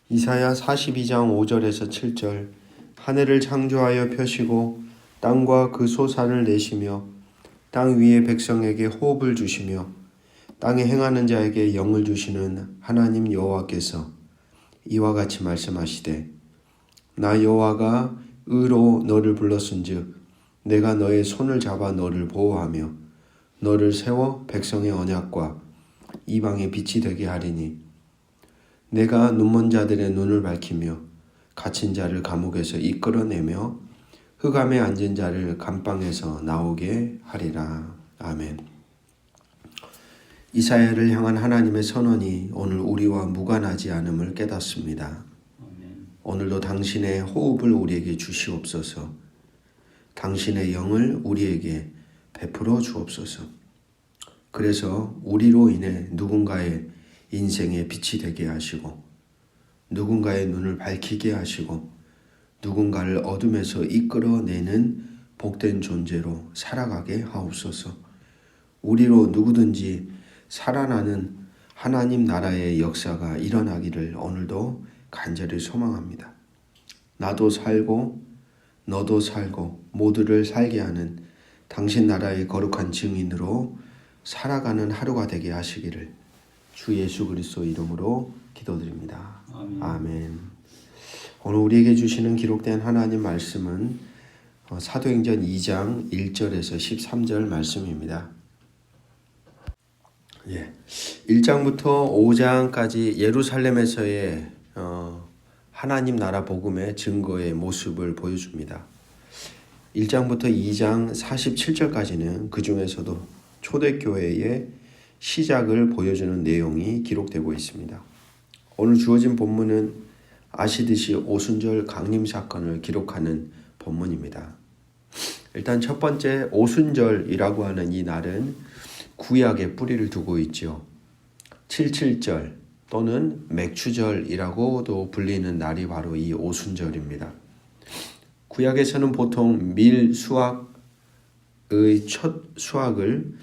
이사야 42장 5절에서 7절. 하늘을 창조하여 펴시고 땅과 그 소산을 내시며 땅 위의 백성에게 호흡을 주시며 땅에 행하는 자에게 영을 주시는 하나님 여호와께서 이와 같이 말씀하시되, 나 여호와가 의로 너를 불렀은즉 내가 너의 손을 잡아 너를 보호하며 너를 세워 백성의 언약과 이방의 빛이 되게 하리니, 내가 눈먼 자들의 눈을 밝히며 갇힌 자를 감옥에서 이끌어내며 흑암에 앉은 자를 감방에서 나오게 하리라. 아멘. 이사야를 향한 하나님의 선언이 오늘 우리와 무관하지 않음을 깨닫습니다. 오늘도 당신의 호흡을 우리에게 주시옵소서. 당신의 영을 우리에게 베풀어 주옵소서. 그래서 우리로 인해 누군가의 인생의 빛이 되게 하시고 누군가의 눈을 밝히게 하시고 누군가를 어둠에서 이끌어내는 복된 존재로 살아가게 하옵소서. 우리로 누구든지 살아나는 하나님 나라의 역사가 일어나기를 오늘도 간절히 소망합니다. 나도 살고 너도 살고 모두를 살게 하는 당신 나라의 거룩한 증인으로 살아가는 하루가 되게 하시기를 주 예수 그리스도 이름으로 기도드립니다. 아멘. 오늘 우리에게 주시는 기록된 하나님 말씀은 사도행전 2장 1절에서 13절 말씀입니다. 1장부터 5장까지 예루살렘에서의 하나님 나라 복음의 증거의 모습을 보여줍니다. 1장부터 2장 47절까지는 그 중에서도 초대교회의 시작을 보여주는 내용이 기록되고 있습니다. 오늘 주어진 본문은 아시듯이 오순절 강림 사건을 기록하는 본문입니다. 일단 첫 번째 오순절이라고 하는 이 날은 구약의 뿌리를 두고 있죠. 77절 또는 맥추절이라고도 불리는 날이 바로 이 오순절입니다. 구약에서는 보통 밀 수확의 첫 수확을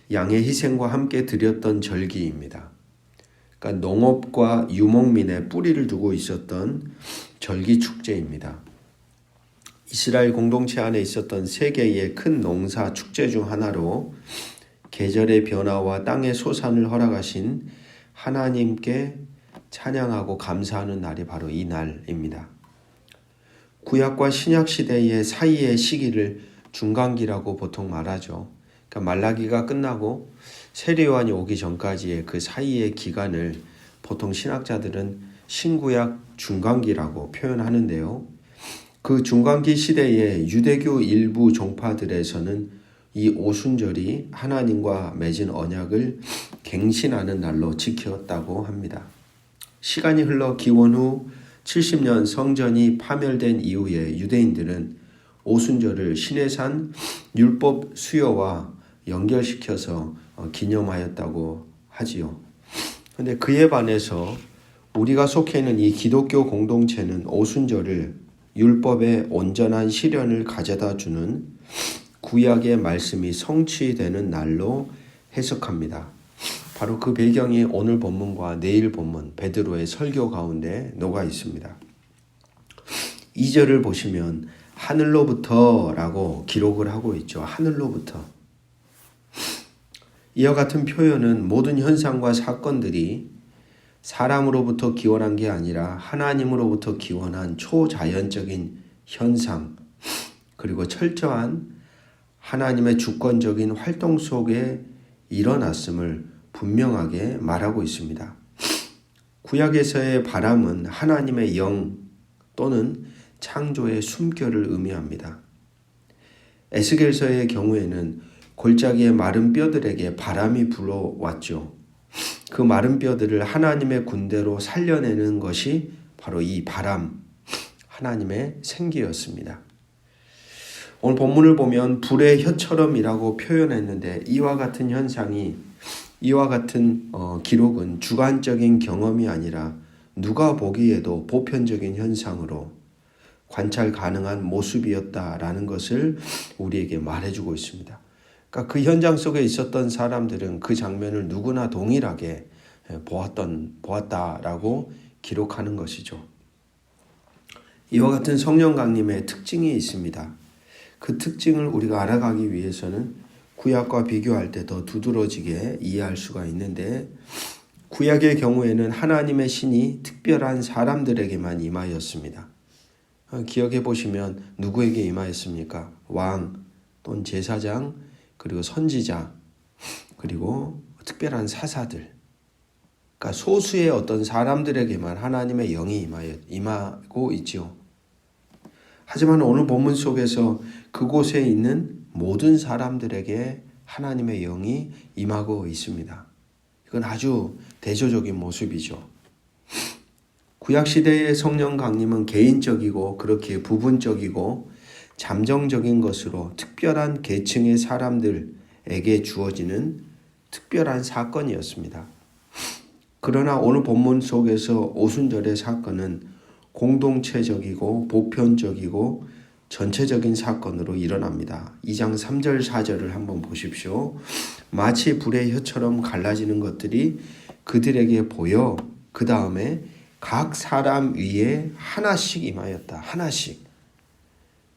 양의 희생과 함께 드렸던 절기입니다. 그러니까 농업과 유목민의 뿌리를 두고 있었던 절기 축제입니다. 이스라엘 공동체 안에 있었던 세 개의 큰 농사 축제 중 하나로 계절의 변화와 땅의 소산을 허락하신 하나님께 찬양하고 감사하는 날이 바로 이 날입니다. 구약과 신약 시대의 사이의 시기를 중간기라고 보통 말하죠. 그러니까 말라기가 끝나고 세례요한이 오기 전까지의 그 사이의 기간을 보통 신학자들은 신구약 중간기라고 표현하는데요. 그 중간기 시대의 유대교 일부 종파들에서는 이 오순절이 하나님과 맺은 언약을 갱신하는 날로 지켰다고 합니다. 시간이 흘러 기원 후 70년 성전이 파멸된 이후에 유대인들은 오순절을 시내산 율법 수요와 연결시켜서 기념하였다고 하지요. 그런데 그에 반해서 우리가 속해 있는 이 기독교 공동체는 오순절을 율법의 온전한 실현을 가져다 주는 구약의 말씀이 성취되는 날로 해석합니다. 바로 그 배경이 오늘 본문과 내일 본문 베드로의 설교 가운데 녹아 있습니다. 2절을 보시면 하늘로부터 라고 기록을 하고 있죠. 하늘로부터. 이와 같은 표현은 모든 현상과 사건들이 사람으로부터 기원한 게 아니라 하나님으로부터 기원한 초자연적인 현상, 그리고 철저한 하나님의 주권적인 활동 속에 일어났음을 분명하게 말하고 있습니다. 구약에서의 바람은 하나님의 영 또는 창조의 숨결을 의미합니다. 에스겔서의 경우에는 골짜기의 마른 뼈들에게 바람이 불어왔죠. 그 마른 뼈들을 하나님의 군대로 살려내는 것이 바로 이 바람, 하나님의 생기였습니다. 오늘 본문을 보면 불의 혀처럼이라고 표현했는데 이와 같은 현상이, 이와 같은 기록은 주관적인 경험이 아니라 누가 보기에도 보편적인 현상으로 관찰 가능한 모습이었다라는 것을 우리에게 말해주고 있습니다. 그러니까 그 현장 속에 있었던 사람들은 그 장면을 누구나 동일하게 보았다라고 기록하는 것이죠. 이와 같은 성령 강림의 특징이 있습니다. 그 특징을 우리가 알아가기 위해서는 구약과 비교할 때 더 두드러지게 이해할 수가 있는데, 구약의 경우에는 하나님의 신이 특별한 사람들에게만 임하였습니다. 기억해 보시면 누구에게 임하였습니까? 왕 또는 제사장, 그리고 선지자, 그리고 특별한 사사들, 그러니까 소수의 어떤 사람들에게만 하나님의 영이 임하고 있죠. 하지만 오늘 본문 속에서 그곳에 있는 모든 사람들에게 하나님의 영이 임하고 있습니다. 이건 아주 대조적인 모습이죠. 구약시대의 성령 강림은 개인적이고 그렇게 부분적이고 잠정적인 것으로 특별한 계층의 사람들에게 주어지는 특별한 사건이었습니다. 그러나 오늘 본문 속에서 오순절의 사건은 공동체적이고 보편적이고 전체적인 사건으로 일어납니다. 2장 3절 4절을 한번 보십시오. 마치 불의 혀처럼 갈라지는 것들이 그들에게 보여 그 다음에 각 사람 위에 하나씩 임하였다. 하나씩.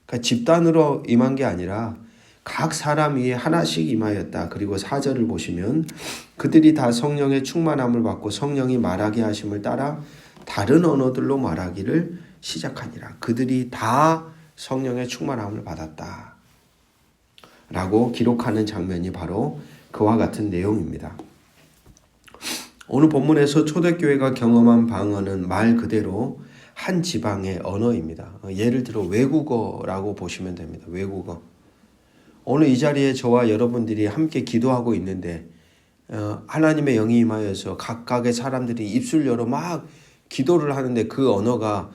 그러니까 집단으로 임한 게 아니라 각 사람 위에 하나씩 임하였다. 그리고 4절을 보시면 그들이 다 성령의 충만함을 받고 성령이 말하게 하심을 따라 다른 언어들로 말하기를 시작하니라. 그들이 다 성령의 충만함을 받았다. 라고 기록하는 장면이 바로 그와 같은 내용입니다. 오늘 본문에서 초대교회가 경험한 방언은 말 그대로 한 지방의 언어입니다. 예를 들어 외국어라고 보시면 됩니다. 외국어. 오늘 이 자리에 저와 여러분들이 함께 기도하고 있는데 하나님의 영이 임하여서 각각의 사람들이 입술 열어 막 기도를 하는데 그 언어가,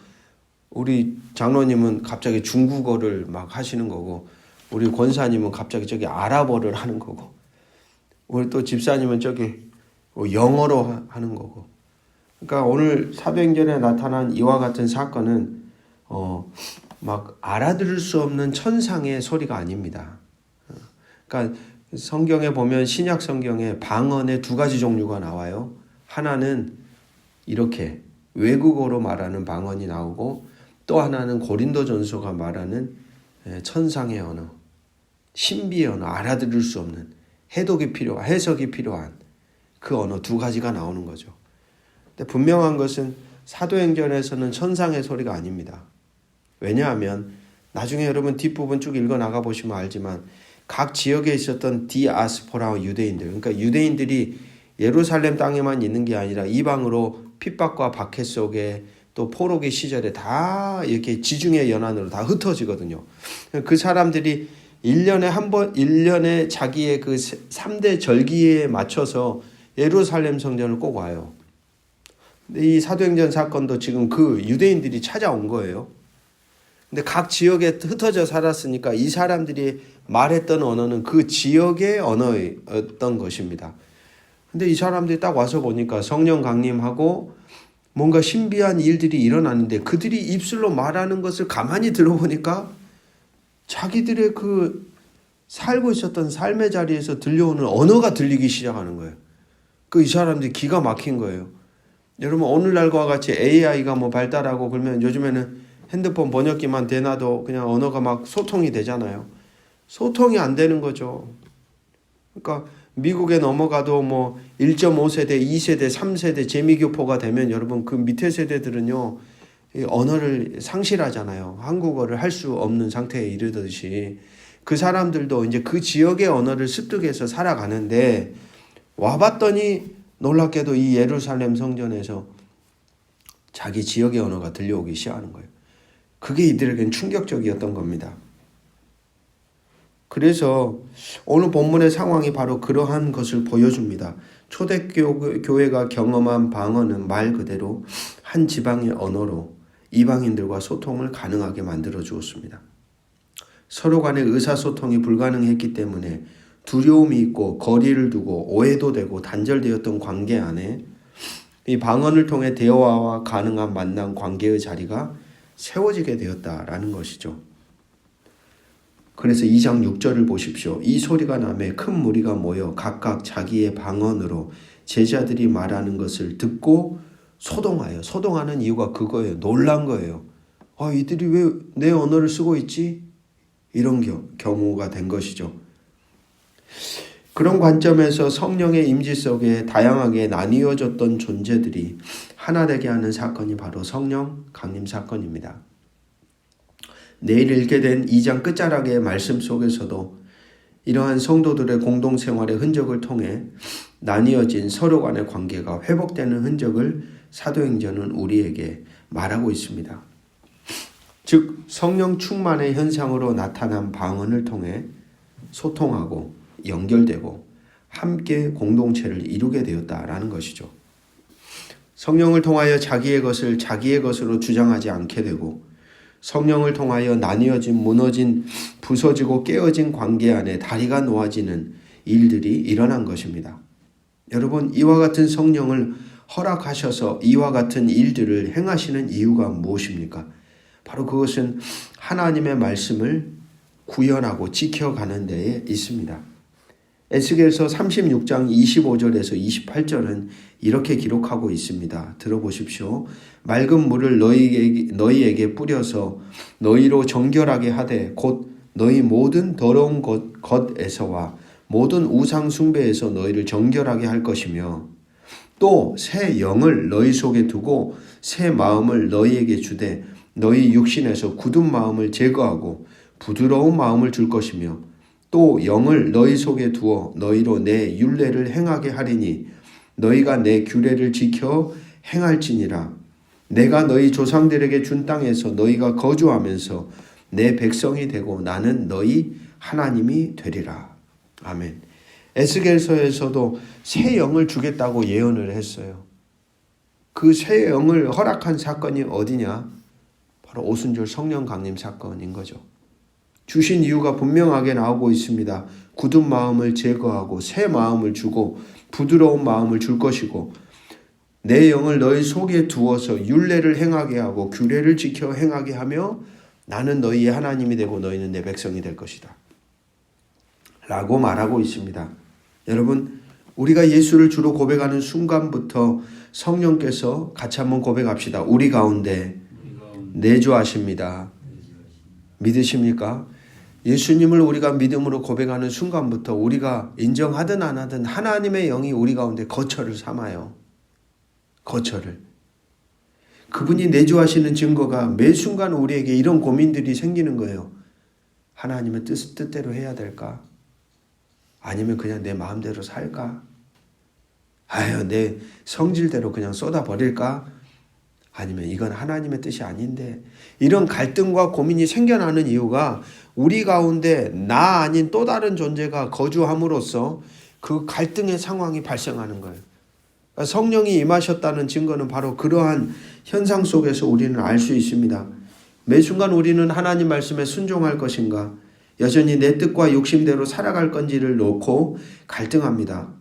우리 장로님은 갑자기 중국어를 막 하시는 거고, 우리 권사님은 갑자기 저기 아랍어를 하는 거고, 우리 또 집사님은 저기 영어로 하는 거고. 그러니까 오늘 사도행전에 나타난 이와 같은 사건은 막 알아들을 수 없는 천상의 소리가 아닙니다. 그러니까 성경에 보면 신약 성경에 방언의 두 가지 종류가 나와요. 하나는 이렇게 외국어로 말하는 방언이 나오고, 또 하나는 고린도전서가 말하는 천상의 언어, 신비의 언어, 알아들을 수 없는 해석이 필요한 그 언어 두 가지가 나오는 거죠. 근데 분명한 것은 사도행전에서는 천상의 소리가 아닙니다. 왜냐하면 나중에 여러분 뒷부분 쭉 읽어 나가 보시면 알지만 각 지역에 있었던 디아스포라 유대인들, 그러니까 유대인들이 예루살렘 땅에만 있는 게 아니라 이방으로 핍박과 박해 속에 또 포로기 시절에 다 이렇게 지중해 연안으로 다 흩어지거든요. 그 사람들이 1년에 자기의 그 3대 절기에 맞춰서 예루살렘 성전을 꼭 와요. 이 사도행전 사건도 지금 그 유대인들이 찾아온 거예요. 근데 각 지역에 흩어져 살았으니까 이 사람들이 말했던 언어는 그 지역의 언어였던 것입니다. 근데 이 사람들이 딱 와서 보니까 성령 강림하고 뭔가 신비한 일들이 일어나는데 그들이 입술로 말하는 것을 가만히 들어보니까 자기들의 그 살고 있었던 삶의 자리에서 들려오는 언어가 들리기 시작하는 거예요. 이 사람들이 기가 막힌 거예요. 여러분 오늘날과 같이 AI가 뭐 발달하고 그러면 요즘에는 핸드폰 번역기만 대놔도 그냥 언어가 막 소통이 되잖아요. 소통이 안 되는 거죠. 그러니까 미국에 넘어가도 뭐 1.5세대, 2세대, 3세대 재미교포가 되면 여러분 그 밑에 세대들은요 언어를 상실하잖아요. 한국어를 할 수 없는 상태에 이르듯이 그 사람들도 이제 그 지역의 언어를 습득해서 살아가는데, 와봤더니 놀랍게도 이 예루살렘 성전에서 자기 지역의 언어가 들려오기 시작하는 거예요. 그게 이들에겐 충격적이었던 겁니다. 그래서 오늘 본문의 상황이 바로 그러한 것을 보여줍니다. 초대교회가 경험한 방언은 말 그대로 한 지방의 언어로 이방인들과 소통을 가능하게 만들어 주었습니다. 서로 간의 의사소통이 불가능했기 때문에 두려움이 있고 거리를 두고 오해도 되고 단절되었던 관계 안에 이 방언을 통해 대화와 가능한 만남 관계의 자리가 세워지게 되었다라는 것이죠. 그래서 2장 6절을 보십시오. 이 소리가 나매 큰 무리가 모여 각각 자기의 방언으로 제자들이 말하는 것을 듣고 소동하는 이유가 그거예요. 놀란 거예요. 이들이 왜 내 언어를 쓰고 있지? 이런 경우가 된 것이죠. 그런 관점에서 성령의 임재 속에 다양하게 나뉘어졌던 존재들이 하나 되게 하는 사건이 바로 성령 강림 사건입니다. 내일 읽게 된 2장 끝자락의 말씀 속에서도 이러한 성도들의 공동생활의 흔적을 통해 나뉘어진 서로 간의 관계가 회복되는 흔적을 사도행전은 우리에게 말하고 있습니다. 즉 성령 충만의 현상으로 나타난 방언을 통해 소통하고 연결되고 함께 공동체를 이루게 되었다라는 것이죠. 성령을 통하여 자기의 것을 자기의 것으로 주장하지 않게 되고 성령을 통하여 나뉘어진 무너진 부서지고 깨어진 관계 안에 다리가 놓아지는 일들이 일어난 것입니다. 여러분, 이와 같은 성령을 허락하셔서 이와 같은 일들을 행하시는 이유가 무엇입니까? 바로 그것은 하나님의 말씀을 구현하고 지켜가는 데에 있습니다. 에스겔서 36장 25절에서 28절은 이렇게 기록하고 있습니다. 들어보십시오. 맑은 물을 너희에게 뿌려서 너희로 정결하게 하되 곧 너희 모든 더러운 것에서와 모든 우상 숭배에서 너희를 정결하게 할 것이며 또 새 영을 너희 속에 두고 새 마음을 너희에게 주되 너희 육신에서 굳은 마음을 제거하고 부드러운 마음을 줄 것이며 또 영을 너희 속에 두어 너희로 내 율례를 행하게 하리니 너희가 내 규례를 지켜 행할지니라. 내가 너희 조상들에게 준 땅에서 너희가 거주하면서 내 백성이 되고 나는 너희 하나님이 되리라. 아멘. 에스겔서에서도 새 영을 주겠다고 예언을 했어요. 그 새 영을 허락한 사건이 어디냐? 바로 오순절 성령 강림 사건인 거죠. 주신 이유가 분명하게 나오고 있습니다. 굳은 마음을 제거하고 새 마음을 주고 부드러운 마음을 줄 것이고 내 영을 너희 속에 두어서 율례를 행하게 하고 규례를 지켜 행하게 하며 나는 너희의 하나님이 되고 너희는 내 백성이 될 것이다. 라고 말하고 있습니다. 여러분, 우리가 예수를 주로 고백하는 순간부터 성령께서 같이 한번 고백합시다. 우리 가운데 내주하십니다. 믿으십니까? 예수님을 우리가 믿음으로 고백하는 순간부터 우리가 인정하든 안 하든 하나님의 영이 우리 가운데 거처를 삼아요. 거처를. 그분이 내주하시는 증거가 매 순간 우리에게 이런 고민들이 생기는 거예요. 하나님의 뜻대로 해야 될까? 아니면 그냥 내 마음대로 살까? 내 성질대로 그냥 쏟아버릴까? 아니면 이건 하나님의 뜻이 아닌데, 이런 갈등과 고민이 생겨나는 이유가 우리 가운데 나 아닌 또 다른 존재가 거주함으로써 그 갈등의 상황이 발생하는 거예요. 성령이 임하셨다는 증거는 바로 그러한 현상 속에서 우리는 알 수 있습니다. 매 순간 우리는 하나님 말씀에 순종할 것인가, 여전히 내 뜻과 욕심대로 살아갈 건지를 놓고 갈등합니다.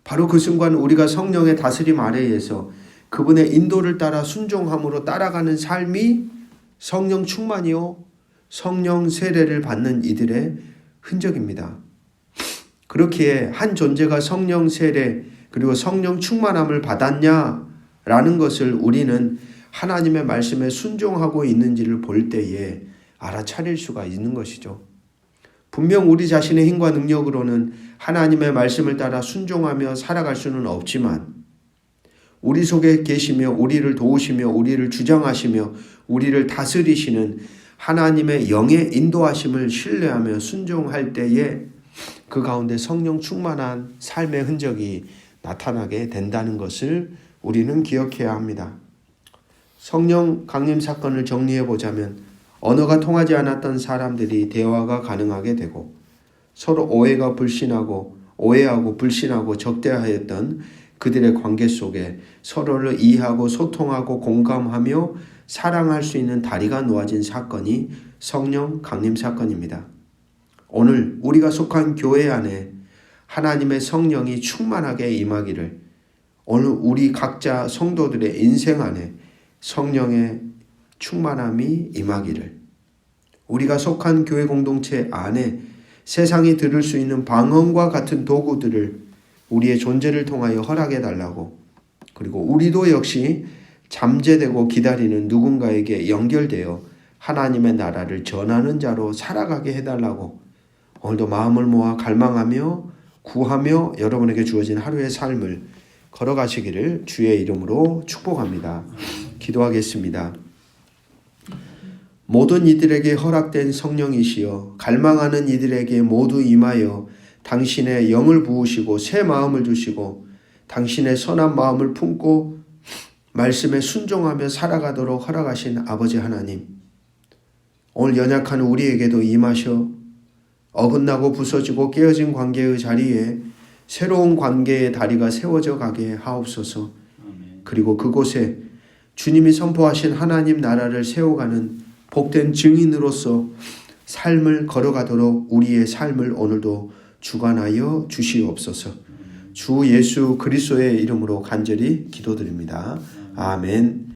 바로 그 순간 우리가 성령의 다스림 아래에서 그분의 인도를 따라 순종함으로 따라가는 삶이 성령 충만이요 성령 세례를 받는 이들의 흔적입니다. 그렇기에 한 존재가 성령 세례 그리고 성령 충만함을 받았냐라는 것을 우리는 하나님의 말씀에 순종하고 있는지를 볼 때에 알아차릴 수가 있는 것이죠. 분명 우리 자신의 힘과 능력으로는 하나님의 말씀을 따라 순종하며 살아갈 수는 없지만 우리 속에 계시며 우리를 도우시며 우리를 주장하시며 우리를 다스리시는 하나님의 영의 인도하심을 신뢰하며 순종할 때에 그 가운데 성령 충만한 삶의 흔적이 나타나게 된다는 것을 우리는 기억해야 합니다. 성령 강림 사건을 정리해 보자면 언어가 통하지 않았던 사람들이 대화가 가능하게 되고 서로 오해하고 불신하고 적대하였던 그들의 관계 속에 서로를 이해하고 소통하고 공감하며 사랑할 수 있는 다리가 놓아진 사건이 성령 강림 사건입니다. 오늘 우리가 속한 교회 안에 하나님의 성령이 충만하게 임하기를, 오늘 우리 각자 성도들의 인생 안에 성령의 충만함이 임하기를, 우리가 속한 교회 공동체 안에 세상이 들을 수 있는 방언과 같은 도구들을 우리의 존재를 통하여 허락해 달라고, 그리고 우리도 역시 잠재되고 기다리는 누군가에게 연결되어 하나님의 나라를 전하는 자로 살아가게 해달라고 오늘도 마음을 모아 갈망하며 구하며 여러분에게 주어진 하루의 삶을 걸어가시기를 주의 이름으로 축복합니다. 기도하겠습니다. 모든 이들에게 허락된 성령이시여 갈망하는 이들에게 모두 임하여 당신의 영을 부으시고 새 마음을 주시고 당신의 선한 마음을 품고 말씀에 순종하며 살아가도록 허락하신 아버지 하나님, 오늘 연약한 우리에게도 임하셔 어긋나고 부서지고 깨어진 관계의 자리에 새로운 관계의 다리가 세워져 가게 하옵소서. 그리고 그곳에 주님이 선포하신 하나님 나라를 세워가는 복된 증인으로서 삶을 걸어가도록 우리의 삶을 오늘도 주관하여 주시옵소서. 주 예수 그리스도의 이름으로 간절히 기도드립니다. 아멘.